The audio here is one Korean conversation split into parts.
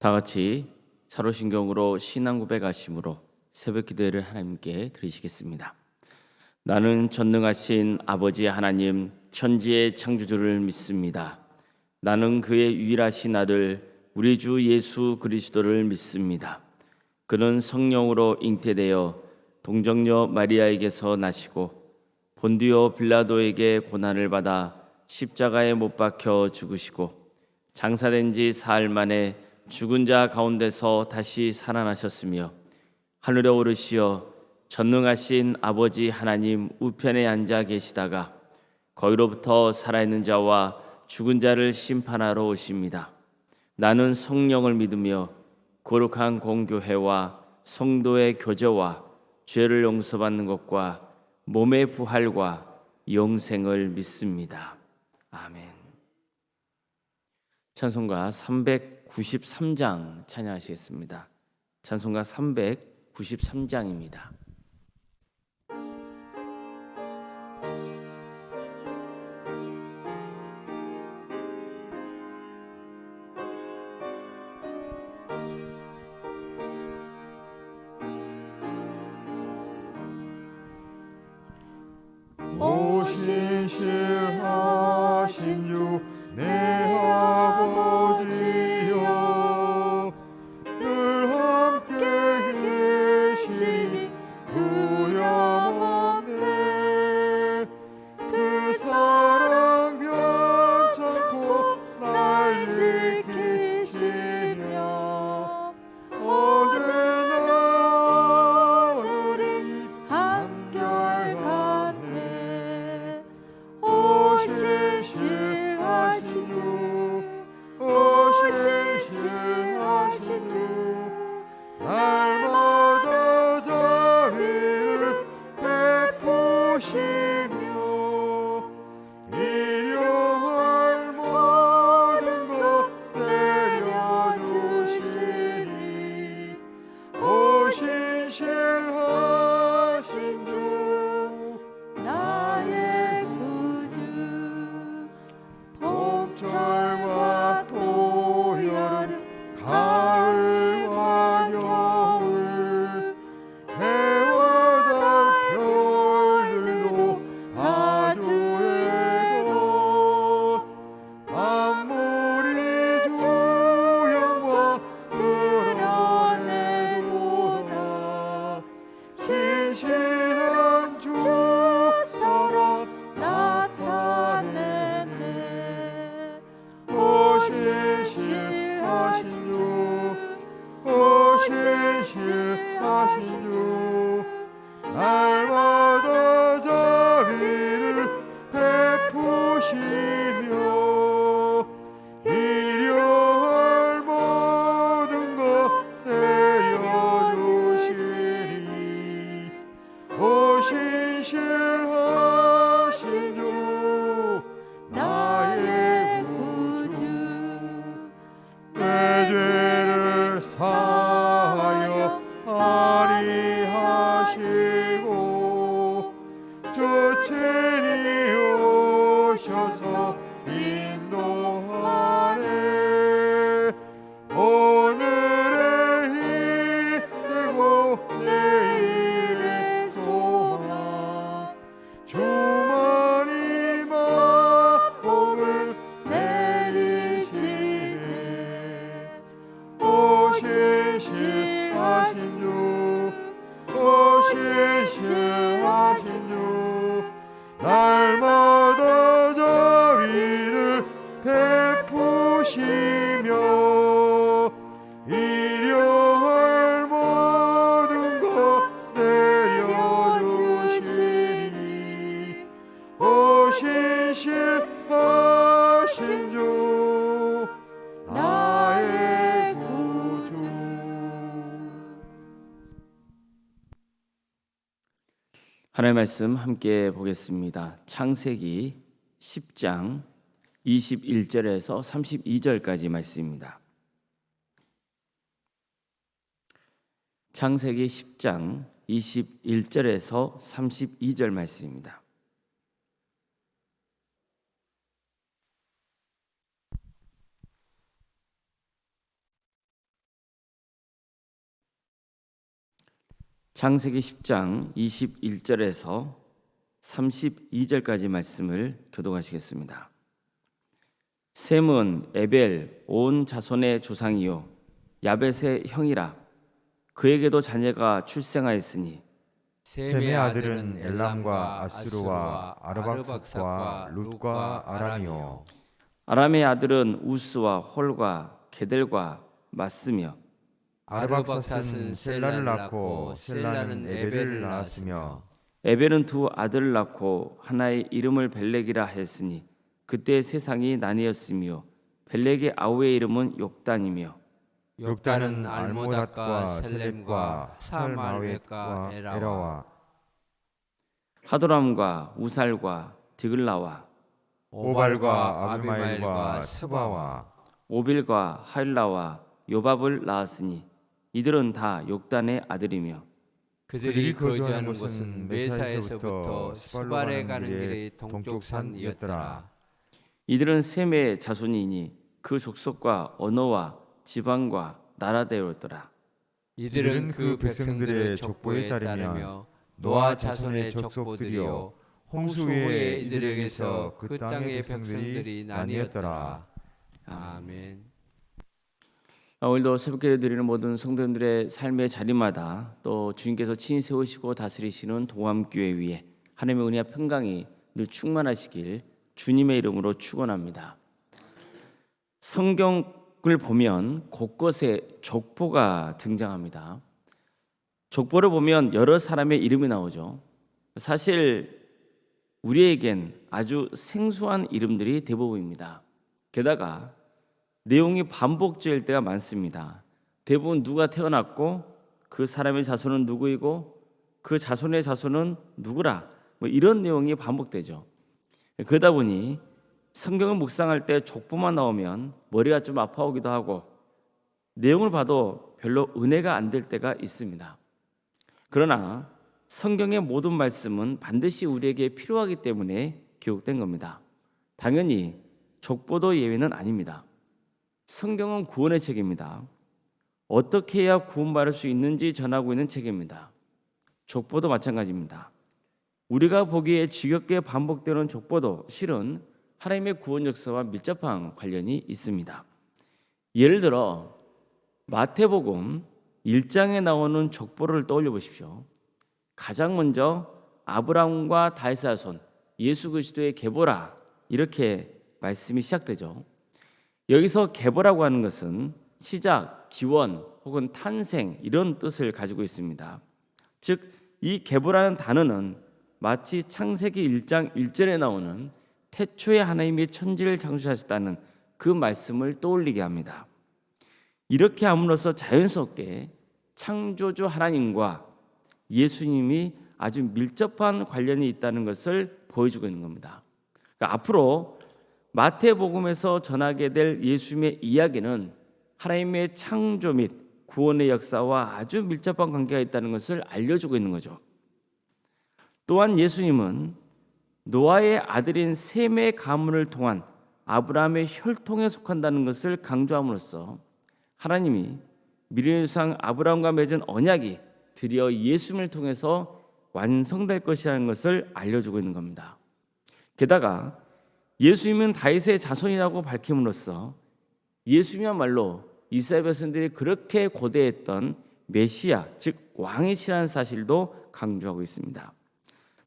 다 같이 사도신경으로 신앙 고백하심으로 새벽 기도를 하나님께 드리시겠습니다. 나는 전능하신 아버지 하나님 천지의 창조주를 믿습니다. 나는 그의 유일하신 아들 우리 주 예수 그리스도를 믿습니다. 그는 성령으로 잉태되어 동정녀 마리아에게서 나시고 본디오 빌라도에게 고난을 받아 십자가에 못 박혀 죽으시고 장사된 지 사흘 만에 죽은 자 가운데서 다시 살아나셨으며 하늘에 오르시어 전능하신 아버지 하나님 우편에 앉아 계시다가 거기로부터 살아있는 자와 죽은 자를 심판하러 오십니다. 나는 성령을 믿으며 거룩한 공교회와 성도의 교제와 죄를 용서받는 것과 몸의 부활과 영생을 믿습니다. 아멘. 찬송가 393장 찬양하시겠습니다. 찬송가 393장입니다. 신실하신 주 내 아버지여 늘 함께 계시니 두려움없네. 그 사랑 변찮고 날 지키시며 언제나 우리 한결같네. 오 신실하신 주, 오 신실하신 주, 날마다 자비를 베푸시며 일용할 모든 것 내려주시니 오 신실하신 주 나의 구주. 봄철과 또여름 가을과 겨울 해와 달 별들도 다 주의 것. 만물이 주 영광 드러내도다. 신실한 주 사랑 나타내네. 오 신실하신 주, 오 신실하신 주, 날마다 자비를 베푸시며 일용할 모든 것 내려주시니 오 신실하신 주 나의 구주. 내 죄를 사하여 아리하시고 주 친히 오셔서 인도하네. 오늘의 힘되고 내일의 소망 주만이 만복을 내리시네. 오 신실하신 주, 오 신실하신 주, 날마다 자비를 베푸시며 일용할 모든 것 내려주시니 오 신실하신 주 나의 구주. 하나님의 말씀 함께 보겠습니다. 창세기 10장 21절에서 32절까지 말씀입니다. 창세기 10장 21절에서 32절 말씀입니다. 창세기 10장 21절에서 32절까지 말씀을 교독하시겠습니다. 셈은 에벨 온 자손의 조상이요 야벳의 형이라. 그에게도 자녀가 출생하였으니 셈의 아들은 엘람과 아수르와 아르박삭과 룻과 아람이요. 아람의 아들은 우스와 홀과 게델과 마스며 아르박삭은 셀라를 낳고 셀라는 에벨을 낳았으며 에벨은 두 아들을 낳고 하나의 이름을 벨렉이라 했으니 그때 세상이 나뉘었으며 벨렉의 아우의 이름은 욕단이며 욕단은 알모닷과 셀렘과 살마웨과 에라와 하도람과 우살과 드글라와 오발과 아비마일과 스바와 오빌과 하일라와 요밥을 낳았으니 이들은 다 욕단의 아들이며 그들이 거주하는 곳은 메사에서부터 스발에 가는 길의 동쪽 산이었더라. 이들은 셈의 자손이니 그 족속과 언어와 지방과 나라되었더라. 이들은 그 백성들의 족보에 따르며 노아 자손의 족보들이요 홍수 후에 이들에게서 그 땅의 백성들이 나뉘었더라. 아멘. 오늘도 새벽기도 드리는 모든 성도님들의 삶의 자리마다 또 주님께서 친히 세우시고 다스리시는 동암교회 위에 하나님의 은혜와 평강이 늘 충만하시길 주님의 이름으로 축원합니다. 성경을 보면 곳곳에 족보가 등장합니다. 족보를 보면 여러 사람의 이름이 나오죠. 사실 우리에겐 아주 생소한 이름들이 대부분입니다. 게다가 내용이 반복될 때가 많습니다. 대부분 누가 태어났고 그 사람의 자손은 누구이고 그 자손의 자손은 누구라 뭐 이런 내용이 반복되죠. 그러다 보니 성경을 묵상할 때 족보만 나오면 머리가 좀 아파오기도 하고 내용을 봐도 별로 은혜가 안 될 때가 있습니다. 그러나 성경의 모든 말씀은 반드시 우리에게 필요하기 때문에 기록된 겁니다. 당연히 족보도 예외는 아닙니다. 성경은 구원의 책입니다. 어떻게 해야 구원받을 수 있는지 전하고 있는 책입니다. 족보도 마찬가지입니다. 우리가 보기에 지겹게 반복되는 족보도 실은 하나님의 구원 역사와 밀접한 관련이 있습니다. 예를 들어 마태복음 1장에 나오는 족보를 떠올려 보십시오. 가장 먼저 아브라함과 다윗의 자손 예수 그리스도의 계보라 이렇게 말씀이 시작되죠. 여기서 계보라고 하는 것은 시작, 기원 혹은 탄생 이런 뜻을 가지고 있습니다. 즉 이 계보라는 단어는 마치 창세기 1장 1절에 나오는 태초에 하나님이 천지를 창조하셨다는 그 말씀을 떠올리게 합니다. 이렇게 함으로써 자연스럽게 창조주 하나님과 예수님이 아주 밀접한 관련이 있다는 것을 보여주고 있는 겁니다. 그러니까 앞으로 마태복음에서 전하게 될 예수님의 이야기는 하나님의 창조 및 구원의 역사와 아주 밀접한 관계가 있다는 것을 알려주고 있는 거죠. 또한 예수님은 노아의 아들인 셈의 가문을 통한 아브라함의 혈통에 속한다는 것을 강조함으로써 하나님이 미래의 조상 아브라함과 맺은 언약이 드디어 예수님을 통해서 완성될 것이라는 것을 알려주고 있는 겁니다. 게다가 예수님은 다윗의 자손이라고 밝힘으로써 예수님이야말로 이스라엘 백성들이 그렇게 고대했던 메시아, 즉 왕이시라는 사실도 강조하고 있습니다.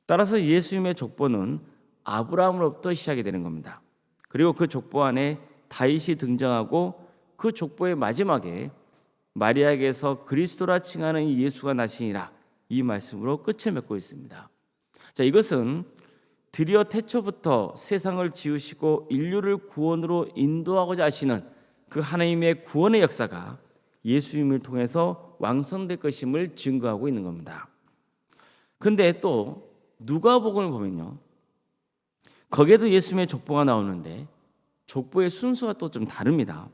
따라서 예수님의 족보는 아브라함으로부터 시작이 되는 겁니다. 그리고 그 족보 안에 다윗이 등장하고 그 족보의 마지막에 마리아에게서 그리스도라 칭하는 예수가 나시니라 이 말씀으로 끝을 맺고 있습니다. 자, 이것은 드디어 태초부터 세상을 지으시고 인류를 구원으로 인도하고자 하시는 그 하나님의 구원의 역사가 예수님을 통해서 완성될 것임을 증거하고 있는 겁니다. 그런데 또 누가복음을 보면요, 거기에도 예수님의 족보가 나오는데 족보의 순서가 또 좀 다릅니다.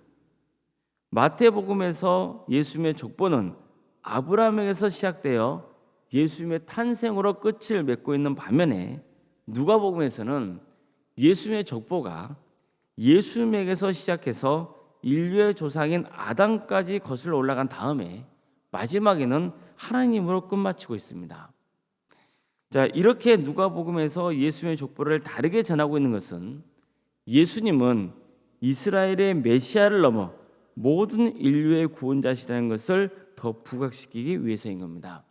마태복음에서 예수님의 족보는 아브라함에게서 시작되어 예수님의 탄생으로 끝을 맺고 있는 반면에 누가복음에서는 예수님의 족보가 예수님에게서 시작해서 인류의 조상인 아담까지 거슬러 올라간 다음에 마지막에는 하나님으로 끝마치고 있습니다. 자, 이렇게 누가복음에서 예수님의 족보를 다르게 전하고 있는 것은 예수님은 이스라엘의 메시아를 넘어 모든 인류의 구원자시라는 것을 더 부각시키기 위해서인 겁니다.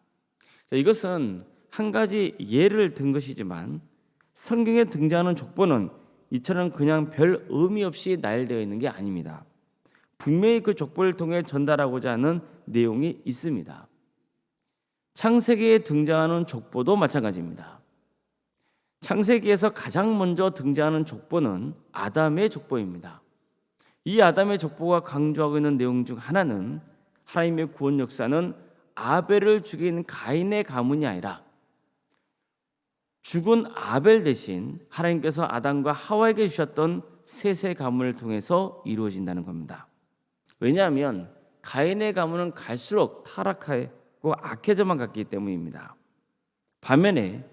자, 이것은 한 가지 예를 든 것이지만 성경에 등장하는 족보는 이처럼 그냥 별 의미 없이 나열되어 있는 게 아닙니다. 분명히 그 족보를 통해 전달하고자 하는 내용이 있습니다. 창세기에 등장하는 족보도 마찬가지입니다. 창세기에서 가장 먼저 등장하는 족보는 아담의 족보입니다. 이 아담의 족보가 강조하고 있는 내용 중 하나는 하나님의 구원 역사는 아벨을 죽인 가인의 가문이 아니라 죽은 아벨 대신 하나님께서 아담과 하와에게 주셨던 셋의 가문을 통해서 이루어진다는 겁니다. 왜냐하면 가인의 가문은 갈수록 타락하고 악해져만 갔기 때문입니다. 반면에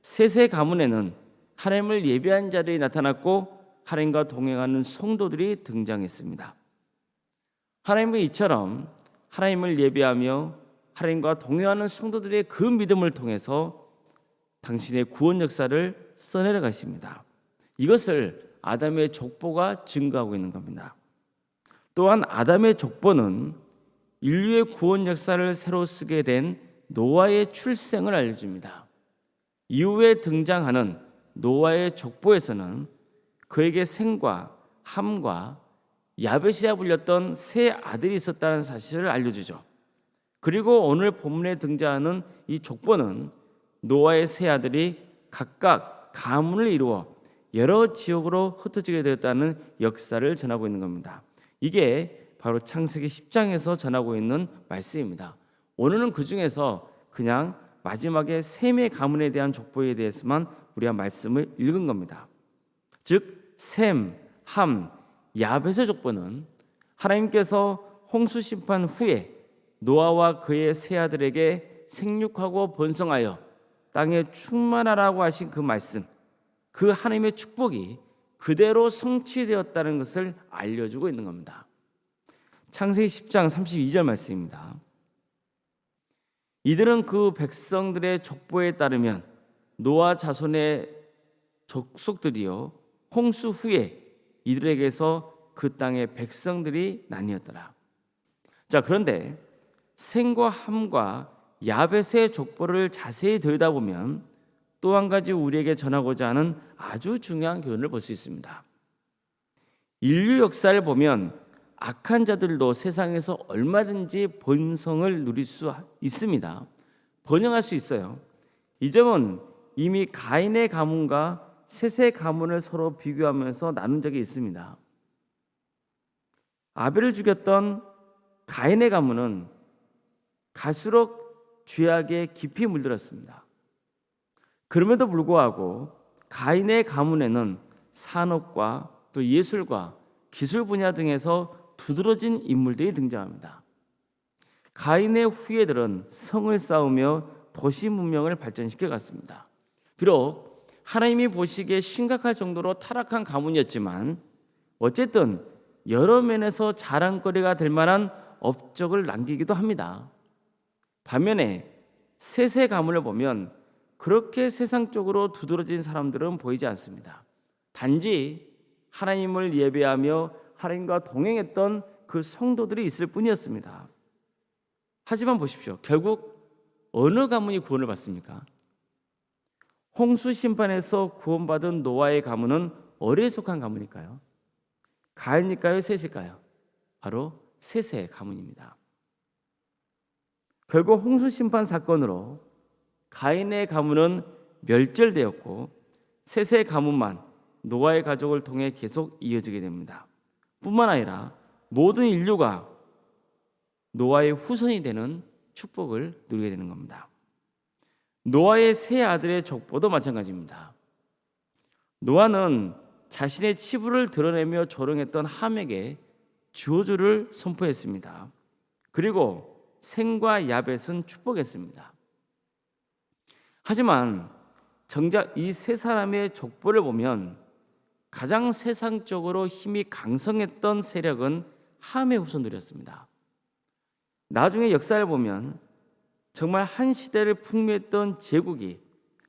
셋의 가문에는 하나님을 예배한 자들이 나타났고 하나님과 동행하는 성도들이 등장했습니다. 하나님은 이처럼 하나님을 예배하며 하나님과 동행하는 성도들의 그 믿음을 통해서 당신의 구원 역사를 써내려 가십니다. 이것을 아담의 족보가 증거하고 있는 겁니다. 또한 아담의 족보는 인류의 구원 역사를 새로 쓰게 된 노아의 출생을 알려줍니다. 이후에 등장하는 노아의 족보에서는 그에게 셈과 함과 야벳이라 불렸던 세 아들이 있었다는 사실을 알려주죠. 그리고 오늘 본문에 등장하는 이 족보는 노아의 세 아들이 각각 가문을 이루어 여러 지역으로 흩어지게 되었다는 역사를 전하고 있는 겁니다. 이게 바로 창세기 10장에서 전하고 있는 말씀입니다. 오늘은 그 중에서 그냥 마지막에 셈의 가문에 대한 족보에 대해서만 우리가 말씀을 읽은 겁니다. 즉 셈, 함, 야벳의 족보는 하나님께서 홍수 심판 후에 노아와 그의 세 아들에게 생육하고 번성하여 땅에 충만하라고 하신 그 말씀, 그 하나님의 축복이 그대로 성취되었다는 것을 알려주고 있는 겁니다. 창세기 10장 32절 말씀입니다. 이들은 그 백성들의 족보에 따르면 노아 자손의 족속들이요 홍수 후에 이들에게서 그 땅의 백성들이 나뉘었더라. 자, 그런데 셈과 함과 야벳의 족보를 자세히 들여다보면 또 한 가지 우리에게 전하고자 하는 아주 중요한 교훈을 볼 수 있습니다. 인류 역사를 보면 악한 자들도 세상에서 얼마든지 번성을 누릴 수 있습니다. 번영할 수 있어요. 이 점은 이미 가인의 가문과 셋의 가문을 서로 비교하면서 나눈 적이 있습니다. 아벨을 죽였던 가인의 가문은 갈수록 죄악에 깊이 물들었습니다. 그럼에도 불구하고 가인의 가문에는 산업과 또 예술과 기술 분야 등에서 두드러진 인물들이 등장합니다. 가인의 후예들은 성을 쌓으며 도시 문명을 발전시켜 갔습니다. 비록 하나님이 보시기에 심각할 정도로 타락한 가문이었지만 어쨌든 여러 면에서 자랑거리가 될 만한 업적을 남기기도 합니다. 반면에 셋의 가문을 보면 그렇게 세상적으로 두드러진 사람들은 보이지 않습니다. 단지 하나님을 예배하며 하나님과 동행했던 그 성도들이 있을 뿐이었습니다. 하지만 보십시오. 결국 어느 가문이 구원을 받습니까? 홍수 심판에서 구원받은 노아의 가문은 어디에 속한 가문일까요? 가인일까요? 셋일까요? 바로 셋의 가문입니다. 결국 홍수 심판 사건으로 가인의 가문은 멸절되었고 셋의 가문만 노아의 가족을 통해 계속 이어지게 됩니다. 뿐만 아니라 모든 인류가 노아의 후손이 되는 축복을 누리게 되는 겁니다. 노아의 세 아들의 족보도 마찬가지입니다. 노아는 자신의 치부를 드러내며 조롱했던 함에게 저주를 선포했습니다. 그리고 셈과 야벳은 축복했습니다. 하지만 정작 이 세 사람의 족보를 보면 가장 세상적으로 힘이 강성했던 세력은 함의 후손들이었습니다. 나중에 역사를 보면 정말 한 시대를 풍미했던 제국이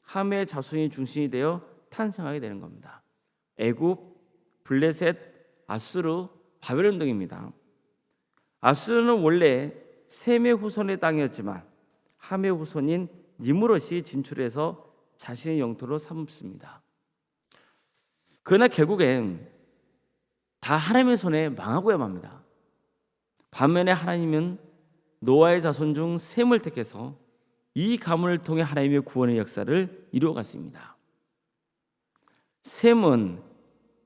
함의 자손이 중심이 되어 탄생하게 되는 겁니다. 애굽, 블레셋, 아수르, 바벨론 등입니다. 아수르는 원래 셈의 후손의 땅이었지만 함의 후손인 니므롯이 진출해서 자신의 영토로 삼습니다. 그러나 결국엔 다 하나님의 손에 망하고야 맙니다. 반면에 하나님은 노아의 자손 중 셈을 택해서 이 가문을 통해 하나님의 구원의 역사를 이루어갔습니다. 셈은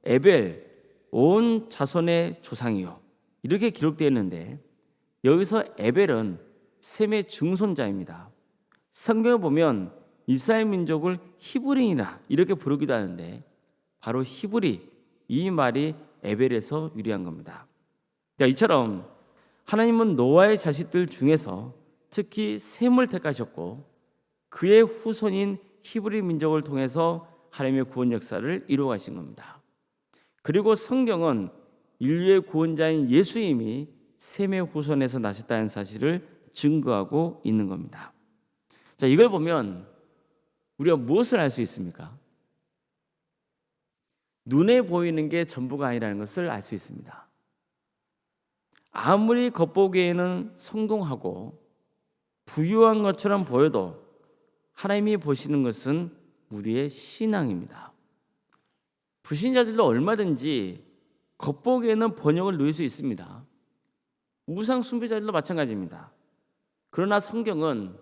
에벨 온 자손의 조상이요 이렇게 기록되어 있는데 여기서 에벨은 셈의 증손자입니다. 성경을 보면 이스라엘 민족을 히브리인이라 이렇게 부르기도 하는데 바로 히브리 이 말이 에벨에서 유래한 겁니다. 자, 이처럼 하나님은 노아의 자식들 중에서 특히 셈을 택하셨고 그의 후손인 히브리 민족을 통해서 하나님의 구원 역사를 이루어 가신 겁니다. 그리고 성경은 인류의 구원자인 예수님이 셈의 후손에서 나셨다는 사실을 증거하고 있는 겁니다. 자, 이걸 보면 우리가 무엇을 알 수 있습니까? 눈에 보이는 게 전부가 아니라는 것을 알 수 있습니다. 아무리 겉보기에는 성공하고 부유한 것처럼 보여도 하나님이 보시는 것은 우리의 신앙입니다. 불신자들도 얼마든지 겉보기에는 번영을 누릴 수 있습니다. 우상 숭배자들도 마찬가지입니다. 그러나 성경은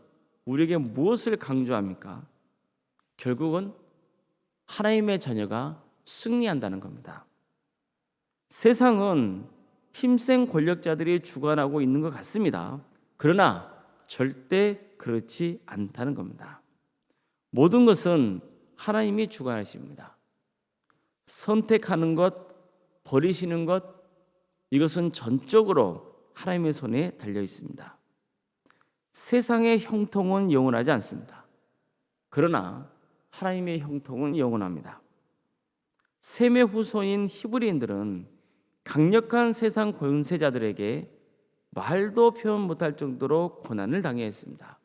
우리에게 무엇을 강조합니까? 결국은 하나님의 자녀가 승리한다는 겁니다. 세상은 힘센 권력자들이 주관하고 있는 것 같습니다. 그러나 절대 그렇지 않다는 겁니다. 모든 것은 하나님이 주관하십니다. 선택하는 것, 버리시는 것, 이것은 전적으로 하나님의 손에 달려 있습니다. 세상의 형통은 영원하지 않습니다. 그러나 하나님의 형통은 영원합니다. 셈의 후손인 히브리인들은 강력한 세상 권세자들에게 말도 표현 못할 정도로 고난을 당해야 했습니다.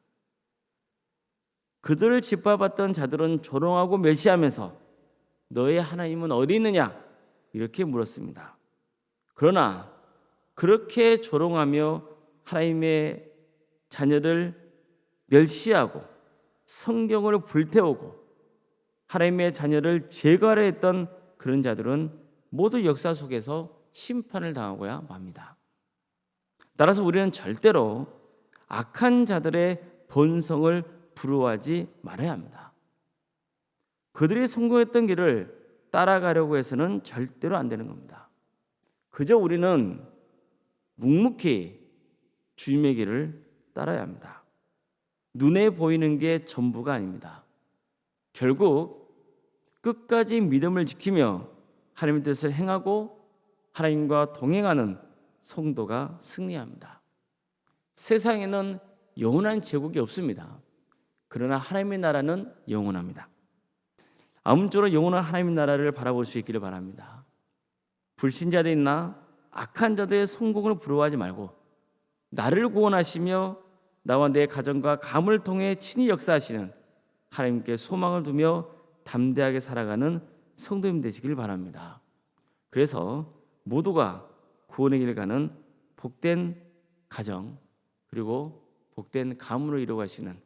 그들을 짓밟았던 자들은 조롱하고 멸시하면서 너의 하나님은 어디 있느냐 이렇게 물었습니다. 그러나 그렇게 조롱하며 하나님의 자녀를 멸시하고 성경을 불태우고 하나님의 자녀를 제거하려 했던 그런 자들은 모두 역사 속에서 심판을 당하고야 맙니다. 따라서 우리는 절대로 악한 자들의 본성을 부러워하지 말아야 합니다. 그들이 성공했던 길을 따라가려고 해서는 절대로 안 되는 겁니다. 그저 우리는 묵묵히 주님의 길을 따라야 합니다. 눈에 보이는 게 전부가 아닙니다. 결국 끝까지 믿음을 지키며 하나님의 뜻을 행하고 하나님과 동행하는 성도가 승리합니다. 세상에는 영원한 제국이 없습니다. 그러나 하나님의 나라는 영원합니다. 아무쪼록 영원한 하나님의 나라를 바라볼 수 있기를 바랍니다. 불신자들이나 악한 자들의 성공을 부러워하지 말고 나를 구원하시며 나와 내 가정과 가문을 통해 친히 역사하시는 하나님께 소망을 두며 담대하게 살아가는 성도님 되시길 바랍니다. 그래서 모두가 구원의 길을 가는 복된 가정 그리고 복된 가문을 이루어가시는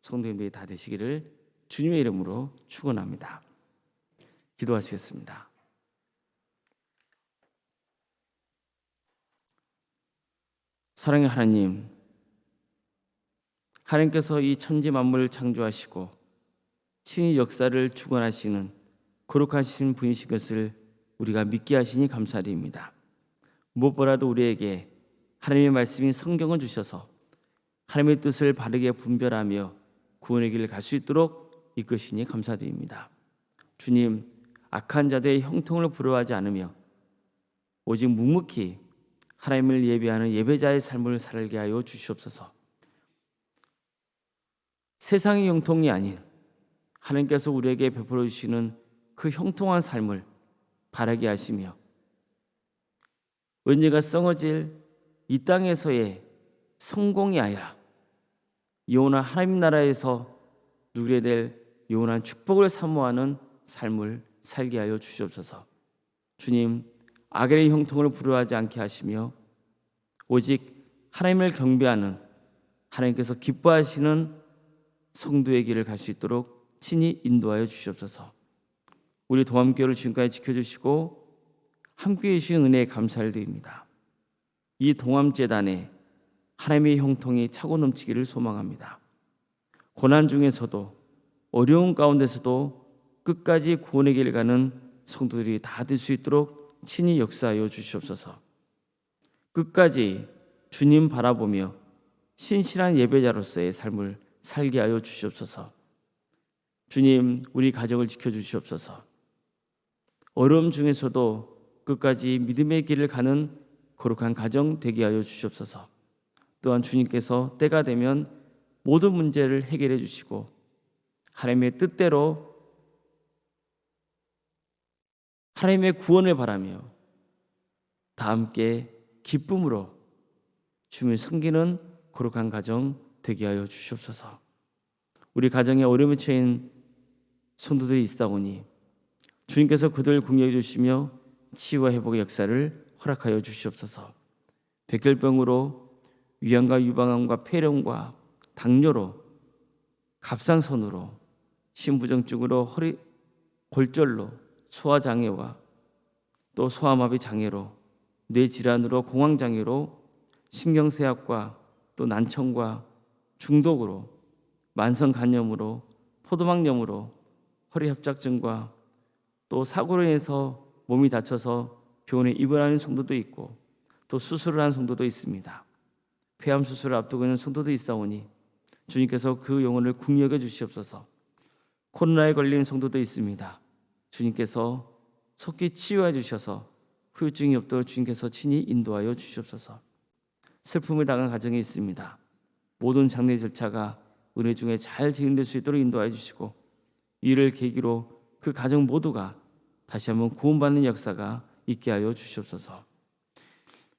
성도님들이 다 되시기를 주님의 이름으로 축원합니다. 기도하시겠습니다. 사랑의 하나님, 하나님께서 이 천지 만물을 창조하시고 친히 역사를 주관하시는 거룩하신 분이신 것을 우리가 믿게 하시니 감사드립니다. 무엇보다도 우리에게 하나님의 말씀인 성경을 주셔서 하나님의 뜻을 바르게 분별하며 구원의 길을 갈 수 있도록 이끄시니 감사드립니다. 주님, 악한 자들의 형통을 부러워하지 않으며 오직 묵묵히 하나님을 예배하는 예배자의 삶을 살게 하여 주시옵소서. 세상의 형통이 아닌 하나님께서 우리에게 베풀어 주시는 그 형통한 삶을 바라게 하시며 은혜가 썩어질 이 땅에서의 성공이 아니라 영원한 하나님 나라에서 누리게 될 영원한 축복을 사모하는 삶을 살게 하여 주시옵소서. 주님, 악의 형통을 부러워하지 않게 하시며 오직 하나님을 경배하는, 하나님께서 기뻐하시는 성도의 길을 갈 수 있도록 친히 인도하여 주시옵소서. 우리 동암교회를 지금까지 지켜주시고 함께해 주신 은혜에 감사를 드립니다. 이 동암재단에 하나님의 형통이 차고 넘치기를 소망합니다. 고난 중에서도 어려운 가운데서도 끝까지 구원의 길을 가는 성도들이 다 될 수 있도록 친히 역사하여 주시옵소서. 끝까지 주님 바라보며 신실한 예배자로서의 삶을 살게 하여 주시옵소서. 주님, 우리 가정을 지켜주시옵소서. 어려움 중에서도 끝까지 믿음의 길을 가는 거룩한 가정 되게 하여 주시옵소서. 또한 주님께서 때가 되면 모든 문제를 해결해 주시고 하나님의 뜻대로 하나님의 구원을 바라며 다 함께 기쁨으로 주님을 섬기는 거룩한 가정 되게 하여 주시옵소서. 우리 가정에 어려움에 처한 성도들이 있사오니 주님께서 그들을 공유해 주시며 치유와 회복의 역사를 허락하여 주시옵소서. 백혈병으로 위암과 유방암과 폐렴과 당뇨로 갑상선으로 심부정증으로 허리 골절로 소화장애와 또 소아마비 장애로 뇌질환으로 공황장애로 신경쇠약과 또 난청과 중독으로 만성간염으로 포도막염으로 허리협착증과 또 사고로 인해서 몸이 다쳐서 병원에 입원하는 성도도 있고 또 수술을 한 성도도 있습니다. 폐암 수술을 앞두고 있는 성도도 있사오니 주님께서 그 영혼을 궁여겨 주시옵소서. 코로나에 걸린 성도도 있습니다. 주님께서 속히 치유해 주셔서 후유증이 없도록 주님께서 친히 인도하여 주시옵소서. 슬픔을 당한 가정이 있습니다. 모든 장례 절차가 은혜 중에 잘 진행될 수 있도록 인도하여 주시고 이를 계기로 그 가정 모두가 다시 한번 구원받는 역사가 있게 하여 주시옵소서.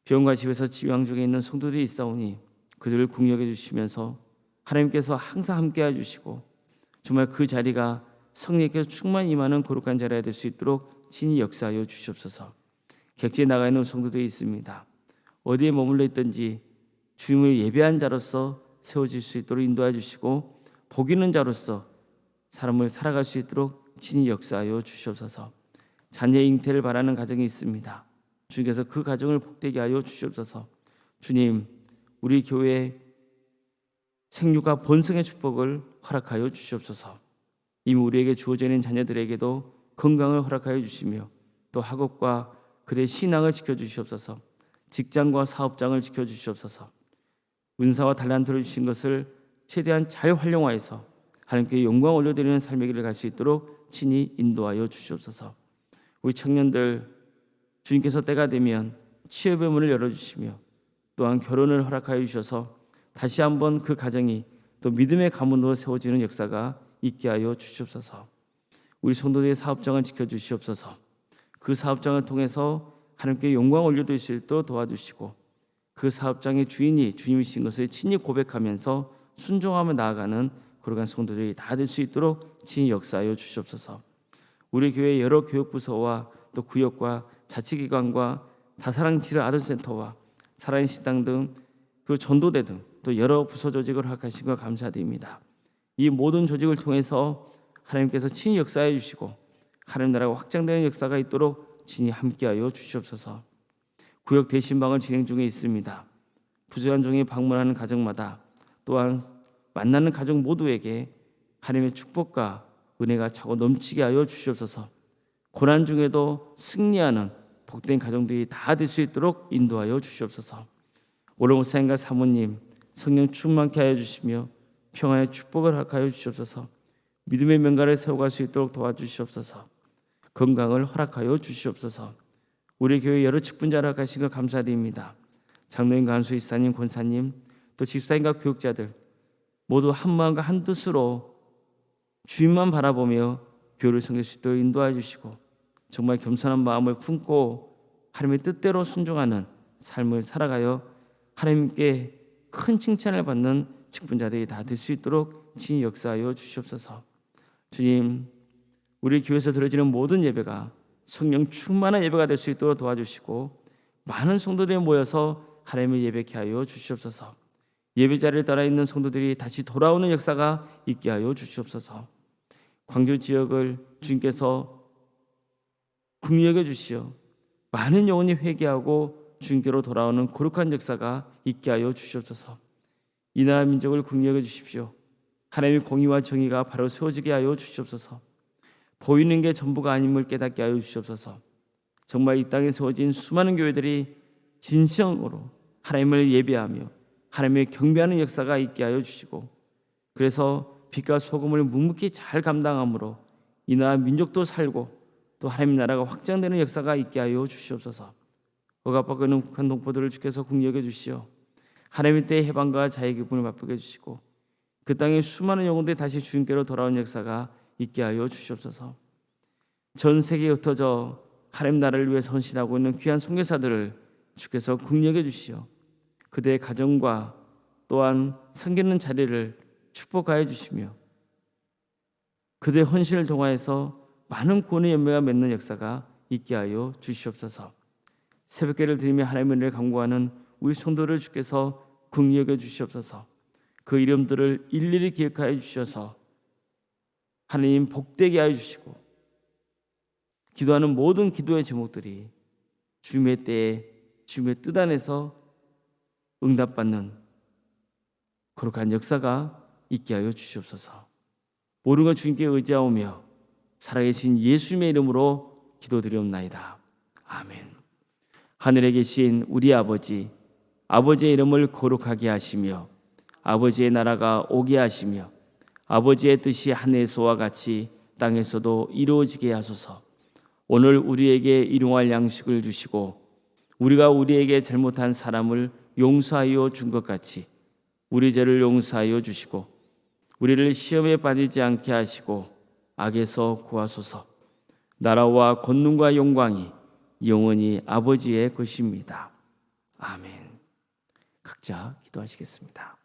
병원과 집에서 치유왕 중에 있는 성도들이 있사오니 그들을 궁여겨 주시면서 하나님께서 항상 함께해 주시고 정말 그 자리가 성령께서 충만히 임하는 거룩한 자리가 될 수 있도록 친히 역사하여 주시옵소서. 객지에 나가 있는 성도들이 있습니다. 어디에 머물러 있든지 주님을 예배한 자로서 세워질 수 있도록 인도해 주시고 복 있는 자로서 사람을 살아갈 수 있도록 친히 역사하여 주시옵소서. 자녀 잉태를 바라는 가정이 있습니다. 주님께서 그 가정을 복되게 하여 주시옵소서. 주님, 우리 교회 생육과 번성의 축복을 허락하여 주시옵소서. 이미 우리에게 주어져 있는 자녀들에게도 건강을 허락하여 주시며 또 학업과 그들의 신앙을 지켜주시옵소서. 직장과 사업장을 지켜주시옵소서. 은사와 달란트를 주신 것을 최대한 잘 활용하여서 하나님께 영광 올려드리는 삶의 길을 갈 수 있도록 친히 인도하여 주시옵소서. 우리 청년들 주님께서 때가 되면 취업의 문을 열어주시며 또한 결혼을 허락하여 주셔서 다시 한번 그 가정이 또 믿음의 가문으로 세워지는 역사가 있게 하여 주시옵소서. 우리 성도들의 사업장을 지켜주시옵소서. 그 사업장을 통해서 하나님께 영광 올려드릴 수 있도록 도와주시고 그 사업장의 주인이 주님이신 것을 친히 고백하면서 순종하며 나아가는 거룩한 성도들이 다 될 수 있도록 친히 역사하여 주시옵소서. 우리 교회 여러 교육부서와 또 구역과 자치기관과 다사랑 지르 아동센터와 살아있는 식당 등 그 전도대 등 또 여러 부서 조직을 허락하신 것 감사드립니다. 이 모든 조직을 통해서 하나님께서 친히 역사해 주시고 하나님 나라가 확장되는 역사가 있도록 친히 함께하여 주시옵소서. 구역 대신방을 진행 중에 있습니다. 부재한 중에 방문하는 가정마다 또한 만나는 가정 모두에게 하나님의 축복과 은혜가 차고 넘치게 하여 주시옵소서. 고난 중에도 승리하는 복된 가정들이 다 될 수 있도록 인도하여 주시옵소서. 오래 목사님과 사모님 성령 충만케 하여 주시며 평안의 축복을 허락하여 주시옵소서. 믿음의 명가를 세워갈 수 있도록 도와주시옵소서. 건강을 허락하여 주시옵소서. 우리 교회 여러 직분자를 허락하신 것 감사드립니다. 장로님, 간수, 이사님, 권사님, 또 집사님과 교육자들 모두 한 마음과 한 뜻으로 주님만 바라보며 교회를 섬길 수 있도록 인도해 주시고 정말 겸손한 마음을 품고 하나님의 뜻대로 순종하는 삶을 살아가여 하나님께 큰 칭찬을 받는 직분자들이 다 될 수 있도록 친히 역사하여 주시옵소서. 주님, 우리 교회에서 드려지는 모든 예배가 성령 충만한 예배가 될 수 있도록 도와주시고 많은 성도들이 모여서 하나님을 예배케 하여 주시옵소서. 예배 자리를 따라 있는 성도들이 다시 돌아오는 역사가 있게 하여 주시옵소서. 광주 지역을 주님께서 긍휼히 여겨 주시어 많은 영혼이 회개하고 주님께로 돌아오는 거룩한 역사가 있게 하여 주시옵소서. 이 나라 민족을 긍휼히 여겨 주십시오. 하나님의 공의와 정의가 바로 세워지게 하여 주시옵소서. 보이는 게 전부가 아님을 깨닫게 하여 주시옵소서. 정말 이 땅에 세워진 수많은 교회들이 진정으로 하나님을 예배하며 하나님의 경배하는 역사가 있게 하여 주시고, 그래서 빛과 소금을 묵묵히 잘 감당함으로 이 나라 민족도 살고 또 하나님 나라가 확장되는 역사가 있게 하여 주시옵소서. 억압받고 북한 동포들을 주께서 긍휼히 여겨 주시어 하나님의 때의 해방과 자유의 기쁨을 맛보게 해주시고 그 땅에 수많은 영혼들이 다시 주님께로 돌아온 역사가 있게 하여 주시옵소서. 전 세계에 흩어져 하나님 나라를 위해 헌신하고 있는 귀한 선교사들을 주께서 긍휼히 여겨 주시어 그들의 가정과 또한 섬기는 자리를 축복하여 주시며 그들의 헌신을 통하여서 많은 구원의 열매가 맺는 역사가 있게 하여 주시옵소서. 새벽기를 드리며 하나님의 은혜를 간구하는 우리 성도를 주께서 긍휼히 여겨 주시옵소서. 그 이름들을 일일이 기억하여 주셔서 하나님 복되게 하여 주시고 기도하는 모든 기도의 제목들이 주님의 때에 주님의 뜻 안에서 응답받는 거룩한 역사가 있게 하여 주시옵소서. 모든 것 주님께 의지하오며 살아계신 예수님의 이름으로 기도드리옵나이다. 아멘. 하늘에 계신 우리 아버지, 아버지의 이름을 거룩하게 하시며 아버지의 나라가 오게 하시며 아버지의 뜻이 하늘에서와 같이 땅에서도 이루어지게 하소서. 오늘 우리에게 일용할 양식을 주시고 우리가 우리에게 잘못한 사람을 용서하여 준 것 같이 우리 죄를 용서하여 주시고 우리를 시험에 빠지지 않게 하시고 악에서 구하소서. 나라와 권능과 영광이 영원히 아버지의 것입니다. 아멘. 각자 기도하시겠습니다.